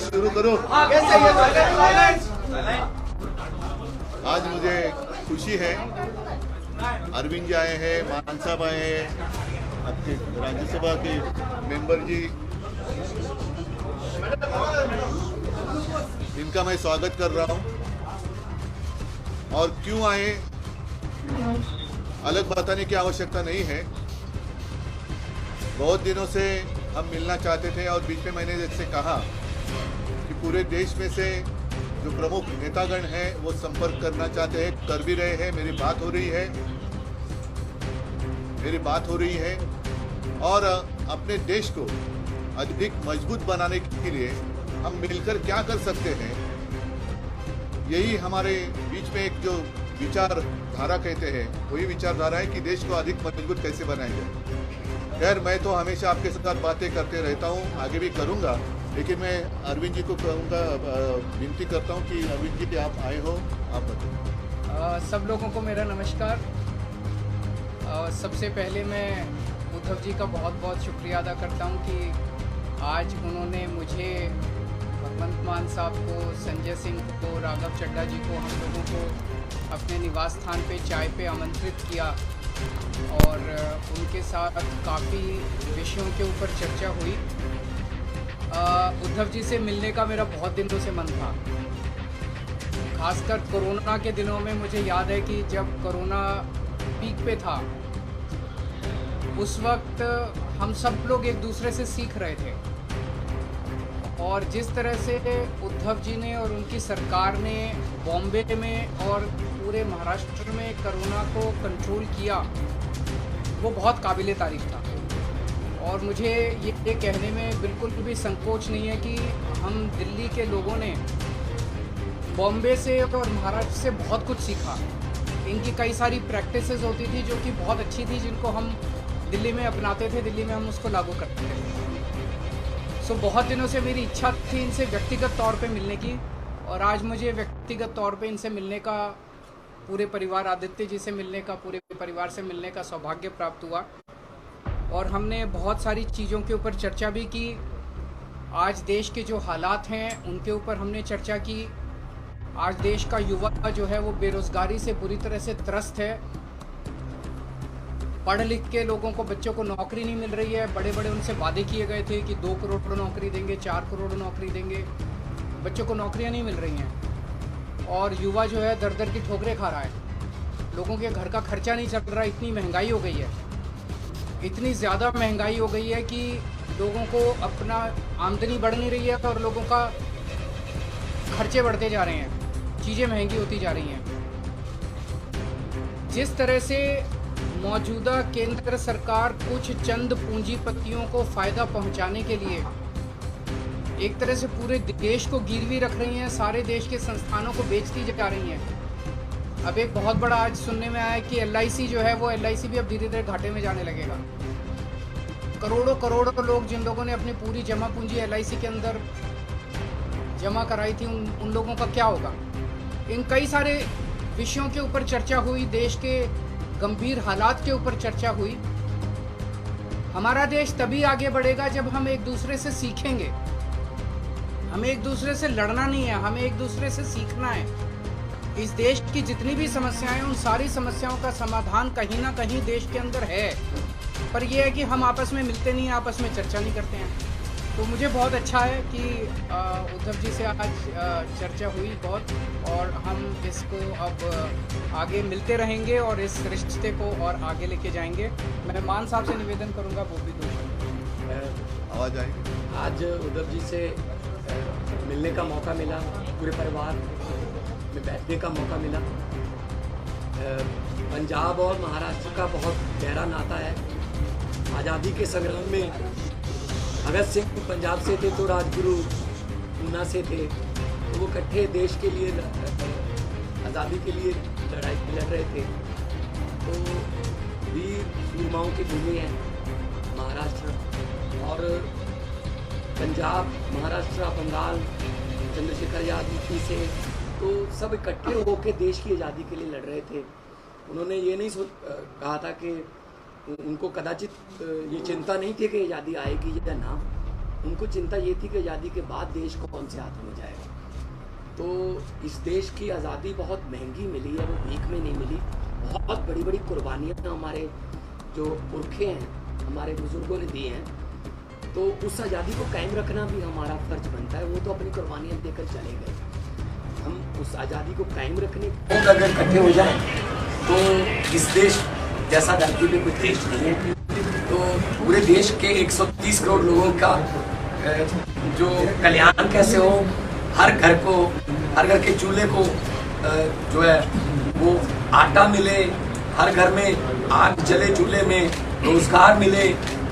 शुरू करो। आज मुझे खुशी है, अरविंद जी आए हैं, मान साहब आए हैं, आपके राज्यसभा के मेंबर जी, इनका मैं स्वागत कर रहा हूं। और क्यों आए अलग बताने की आवश्यकता नहीं है। बहुत दिनों से हम मिलना चाहते थे और बीच में मैंने जैसे कहा कि पूरे देश में से जो प्रमुख नेतागण हैं वो संपर्क करना चाहते हैं, कर भी रहे हैं। मेरी बात हो रही है और अपने देश को अधिक मजबूत बनाने के लिए हम मिलकर क्या कर सकते हैं, यही हमारे बीच में एक जो विचारधारा कहते हैं वही विचारधारा है कि देश को अधिक मजबूत कैसे बनाया जाए। खैर, मैं तो हमेशा आपके साथ बातें करते रहता हूँ, आगे भी करूँगा, लेकिन मैं अरविंद जी को कहूँगा, विनती करता हूँ कि अरविंद जी आप आए हो, आप बताएं। सब लोगों को मेरा नमस्कार। सबसे पहले मैं उद्धव जी का बहुत बहुत शुक्रिया अदा करता हूँ कि आज उन्होंने मुझे, भगवंत मान साहब को, संजय सिंह को, राघव चड्ढा जी को, हम लोगों को अपने निवास स्थान पे चाय पे आमंत्रित किया और उनके साथ काफ़ी विषयों के ऊपर चर्चा हुई। उद्धव जी से मिलने का मेरा बहुत दिनों से मन था। खासकर कोरोना के दिनों में मुझे याद है कि जब कोरोना पीक पे था उस वक्त हम सब लोग एक दूसरे से सीख रहे थे और जिस तरह से उद्धव जी ने और उनकी सरकार ने बॉम्बे में और पूरे महाराष्ट्र में कोरोना को कंट्रोल किया वो बहुत काबिले तारीफ था। और मुझे ये कहने में बिल्कुल भी संकोच नहीं है कि हम दिल्ली के लोगों ने बॉम्बे से और महाराष्ट्र से बहुत कुछ सीखा। इनकी कई सारी प्रैक्टिसेस होती थी जो कि बहुत अच्छी थी, जिनको हम दिल्ली में अपनाते थे, दिल्ली में हम उसको लागू करते थे। बहुत दिनों से मेरी इच्छा थी इनसे व्यक्तिगत तौर पे मिलने की और आज मुझे व्यक्तिगत तौर पे इनसे मिलने का, पूरे परिवार, आदित्य जी से मिलने का, पूरे परिवार से मिलने का सौभाग्य प्राप्त हुआ। और हमने बहुत सारी चीज़ों के ऊपर चर्चा भी की। आज देश के जो हालात हैं उनके ऊपर हमने चर्चा की। आज देश का युवा जो है वो बेरोज़गारी से बुरी तरह से त्रस्त है। पढ़ लिख के लोगों को, बच्चों को नौकरी नहीं मिल रही है। बड़े बड़े उनसे वादे किए गए थे कि 2 करोड़ नौकरी देंगे, 4 करोड़ नौकरी देंगे, बच्चों को नौकरियां नहीं मिल रही हैं और युवा जो है दर दर की ठोकरें खा रहा है। लोगों के घर का खर्चा नहीं चल रहा, इतनी महंगाई हो गई है, इतनी ज़्यादा महंगाई हो गई है कि लोगों को अपना आमदनी बढ़ नहीं रही है और लोगों का खर्चे बढ़ते जा रहे हैं, चीज़ें महंगी होती जा रही हैं। जिस तरह से मौजूदा केंद्र सरकार कुछ चंद पूंजीपतियों को फ़ायदा पहुंचाने के लिए एक तरह से पूरे देश को गिरवी रख रही हैं, सारे देश के संस्थानों को बेचती जा रही हैं। अब एक बहुत बड़ा आज सुनने में आया है कि LIC जो है वो LIC भी अब धीरे धीरे घाटे में जाने लगेगा। करोड़ों करोड़ों लोग, जिन लोगों ने अपनी पूरी जमा पूंजी LIC के अंदर जमा कराई थी, उन लोगों का क्या होगा। इन कई सारे विषयों के ऊपर चर्चा हुई, देश के गंभीर हालात के ऊपर चर्चा हुई। हमारा देश तभी आगे बढ़ेगा जब हम एक दूसरे से सीखेंगे। हमें एक दूसरे से लड़ना नहीं है, हमें एक दूसरे से सीखना है। इस देश की जितनी भी समस्याएं, उन सारी समस्याओं का समाधान कहीं ना कहीं देश के अंदर है, पर यह है कि हम आपस में मिलते नहीं, आपस में चर्चा नहीं करते हैं। तो मुझे बहुत अच्छा है कि उद्धव जी से आज चर्चा हुई बहुत, और हम इसको अब आगे मिलते रहेंगे और इस रिश्ते को और आगे लेके जाएंगे। मैं मान साहब से निवेदन करूंगा, वो भी आवाज़ आएगी। आज उद्धव जी से मिलने का मौका मिला, पूरे परिवार में बैठने का मौका मिला। पंजाब और महाराष्ट्र का बहुत गहरा नाता है। आज़ादी के संग्राम में भगत सिंह पंजाब से थे तो राजगुरु ऊना से थे, तो वो इकट्ठे देश के लिए, आज़ादी के लिए लड़ाई लड़ रहे थे। तो वीर सूरमाओं की भूमि है महाराष्ट्र, और पंजाब, महाराष्ट्र, बंगाल, चंद्रशेखर आज़ाद यूपी से, तो सब इकट्ठे होकर देश की आज़ादी के लिए लड़ रहे थे। उन्होंने ये नहीं कहा था कि उनको कदाचित ये चिंता नहीं थी कि आज़ादी आएगी या ना, उनको चिंता ये थी कि आज़ादी के बाद देश को कौन से हाथों में जाएगा। तो इस देश की आज़ादी बहुत महंगी मिली है, वो भीख में नहीं मिली। बहुत बड़ी बड़ी कुर्बानियाँ हमारे जो पुरखे हैं, हमारे बुजुर्गों ने दी हैं। तो उस आज़ादी को कायम रखना भी हमारा फर्ज बनता है। वो तो अपनी कुर्बानियाँ देकर चले गए, हम उस आज़ादी को कायम रखने अगर इकट्ठे हो जाए तो इस देश जैसा धरती पे कोई देश नहीं है। तो पूरे देश के 130 करोड़ लोगों का जो कल्याण कैसे हो, हर घर के चूल्हे को जो है वो आटा मिले, हर घर में आग जले, चूल्हे में रोजगार मिले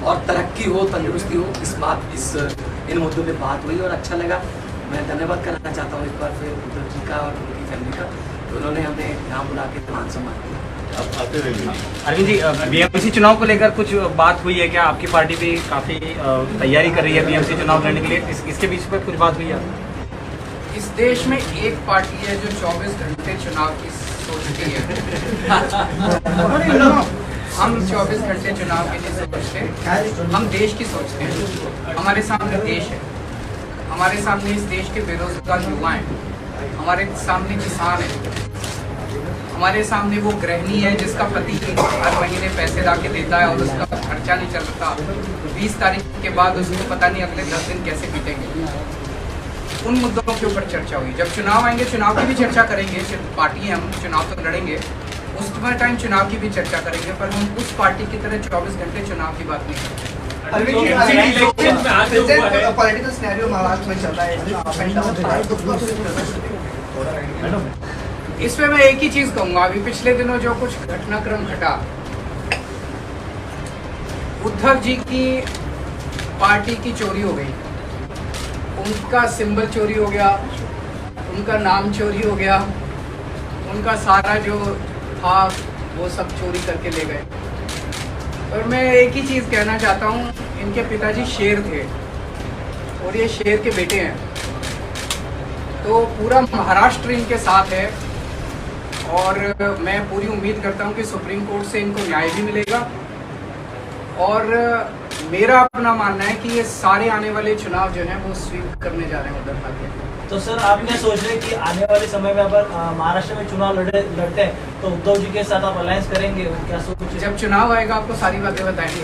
और तरक्की हो, तंदुरुस्ती हो, इन मुद्दों पे बात हुई और अच्छा लगा। मैं धन्यवाद करना चाहता हूँ एक बार फिर उद्धव जी का और उनकी फैमिली का, तो उन्होंने हमें यहाँ बुला के मान सम्मान किया। आप आते रहिए। अरविंद जी, बीएमसी चुनाव को लेकर कुछ बात हुई है क्या? आपकी पार्टी भी काफ़ी तैयारी कर रही है बीएमसी चुनाव लड़ने के लिए, इसके बीच पर कुछ बात हुई है? इस देश में एक पार्टी है जो 24 घंटे चुनाव की सोचती है। हम 24 घंटे चुनाव के लिए सोचते हैं, हम देश की सोचते हैं। हमारे सामने देश है, हमारे सामने इस देश के बेरोजगार युवा हैं, हमारे सामने किसान है, हमारे सामने वो गृहिणी है जिसका पति हर महीने पैसे ला के देता है और उसका खर्चा नहीं चलता। 20 तारीख के बाद उसको पता नहीं अगले 10 दिन कैसे बीतेंगे। उन मुद्दों के ऊपर चर्चा हुई। जब चुनाव आएंगे चुनाव की भी चर्चा करेंगे, पार्टी है, हम चुनाव तो लड़ेंगे, उस टाइम चुनाव की भी चर्चा करेंगे, पर हम उस पार्टी की तरह 24 घंटे चुनाव की बात नहीं करते। पॉलिटिकल सिनेरियो महाराष्ट्र में चल रहा है, इसमें मैं एक ही चीज कहूंगा, अभी पिछले दिनों जो कुछ घटनाक्रम घटा, उद्धव जी की पार्टी की चोरी हो गई, उनका सिंबल चोरी हो गया, उनका नाम चोरी हो गया, उनका सारा जो था वो सब चोरी करके ले गए। और मैं एक ही चीज़ कहना चाहता हूँ, इनके पिताजी शेर थे और ये शेर के बेटे हैं, तो पूरा महाराष्ट्र इनके साथ है और मैं पूरी उम्मीद करता हूँ कि सुप्रीम कोर्ट से इनको न्याय भी मिलेगा। और मेरा अपना मानना है कि ये सारे आने वाले चुनाव जो हैं वो स्वीप करने जा रहे हैं उद्धव ठाकरे। तो सर आप क्या सोच रहे हैं कि आने वाले समय में अगर महाराष्ट्र में चुनाव लड़ते हैं तो उद्धव जी के साथ आप अलायंस करेंगे, क्या सोच रहे हैं? जब चुनाव आएगा आपको सारी बातें बताएंगे।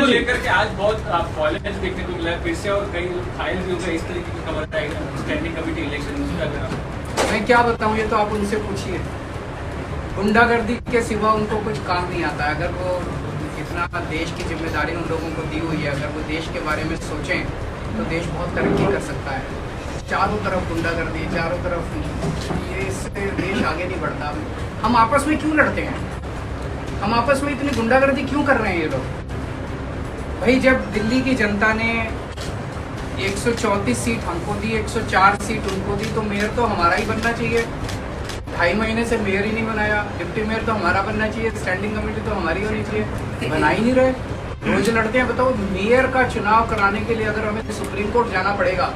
लेकर के आज बहुत पॉलिटिक्स देखने को मिला है फिर से, और कई फाइल भी हो गए, इस तरीके की खबर है स्टैंडिंग कमेटी इलेक्शन। मैं क्या बताऊं, ये तो आप उनसे पूछिए। गुंडागर्दी के सिवा उनको कुछ काम नहीं आता है। अगर वो इतना देश की जिम्मेदारी उन लोगों को दी हुई है, अगर वो देश के बारे में सोचें तो देश बहुत तरक्की कर सकता है। चारों तरफ गुंडागर्दी, चारों तरफ ये, इससे देश आगे नहीं बढ़ता। हम आपस में क्यों लड़ते हैं? हम आपस में इतनी गुंडागर्दी क्यों कर रहे हैं ये लोग? भाई जब दिल्ली की जनता ने 134 सीट हमको दी, 104 सीट उनको दी, तो मेयर तो हमारा ही बनना चाहिए। 2.5 महीने से मेयर ही नहीं बनाया, डिप्टी मेयर तो हमारा बनना चाहिए, स्टैंडिंग कमेटी तो हमारी होनी चाहिए, बना ही नहीं रहे। रोज लड़ते हैं। बताओ, मेयर का चुनाव कराने के लिए अगर हमें सुप्रीम कोर्ट जाना पड़ेगा,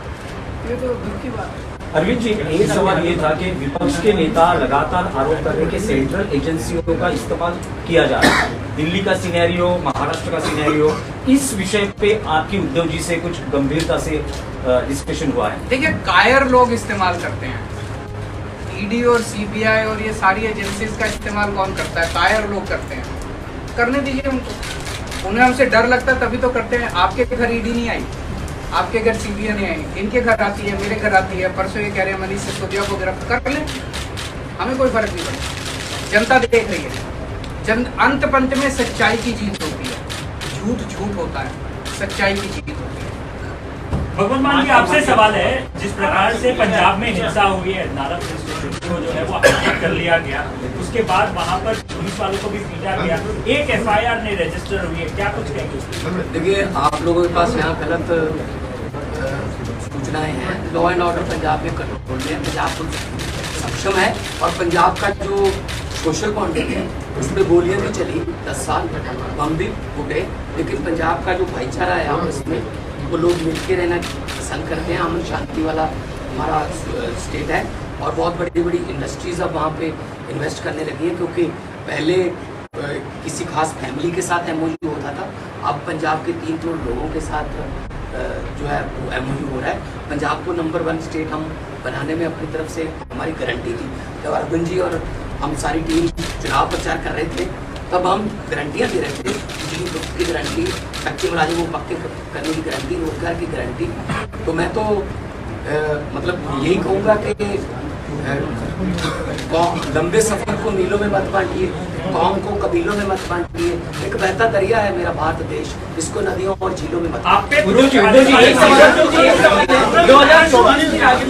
ये तो दुख की बात है। अरविंद जी, एक सवाल ये था कि विपक्ष के नेता लगातार आरोप कर रहे हैं कि सेंट्रल एजेंसियों का इस्तेमाल किया जा रहा है। दिल्ली का सिनेरियो, महाराष्ट्र का सिनेरियो, इस विषय पे आपकी उद्धव जी से कुछ गंभीरता से डिस्कशन हुआ है? देखिए, कायर लोग इस्तेमाल करते हैं, ईडी और सीबीआई और ये सारी एजेंसीज का इस्तेमाल कौन करता है? कायर लोग करते हैं। करने दीजिए उनको, उन्हें हमसे डर लगता है तभी तो करते हैं। आपके घर ईडी नहीं आई, आपके घर सीबीआई नहीं आई, इनके घर आती है, मेरे घर आती है। परसों ये कह रहे हैं मनीष सिसोदिया को गिरफ्तार कर लें, हमें कोई फर्क नहीं पड़ता। जनता देख रही है। अंत पंत में सच्चाई की जीत होती है, झूठ झूठ होता है, सच्चाई की जीत होती है। भगवान मान जी, आपसे सवाल है, जिस प्रकार से पंजाब में हिंसा हुई है, नारा स्टेशन को जो है वो हाईलाइट कर लिया गया, उसके बाद वहां पर पुलिस वालों को भी पीटा गया, एक एफआईआर नहीं रजिस्टर हुई है, क्या कुछ कहेंगे? देखिए, आप लोगों के पास यहाँ गलत सूचनाएं हैं। लॉ एंड ऑर्डर पंजाब में कंट्रोल में, पंजाब पुलिस सक्षम है और पंजाब का जो सोशल कॉन्टेक्ट है उसमें गोलियां भी चली 10 साल, बम भी फूटे, लेकिन पंजाब का जो भाईचारा है आपस में, वो लोग मिलके रहना पसंद करते हैं। अमन शांति वाला हमारा स्टेट है और बहुत बड़ी बड़ी इंडस्ट्रीज अब वहाँ पे इन्वेस्ट करने लगी हैं, क्योंकि पहले किसी खास फैमिली के साथ एमओयू होता था। अब पंजाब के 3 करोड़ लोगों के साथ जो है वो एमओयू हो रहा है। पंजाब को नंबर 1 स्टेट हम बनाने में अपनी तरफ से हमारी गारंटी थी। जब अरविंद जी और हम सारी टीम चुनाव प्रचार कर रहे थे तब हम गारंटियाँ दे रहे थे, बिजली मुफ्त की गारंटी, कच्चे मुलाजिमों को पक्के करने की गारंटी, रोजगार की गारंटी। तो मैं तो मतलब यही कहूँगा कि लंबे सफर को मीलों में मत बांटिए, कौम को कबीलों में मत बांटिए। एक बहता दरिया है मेरा भारत देश, इसको नदियों और झीलों में मत आप पे उद्धव जी एक सवाल 2024 में आगे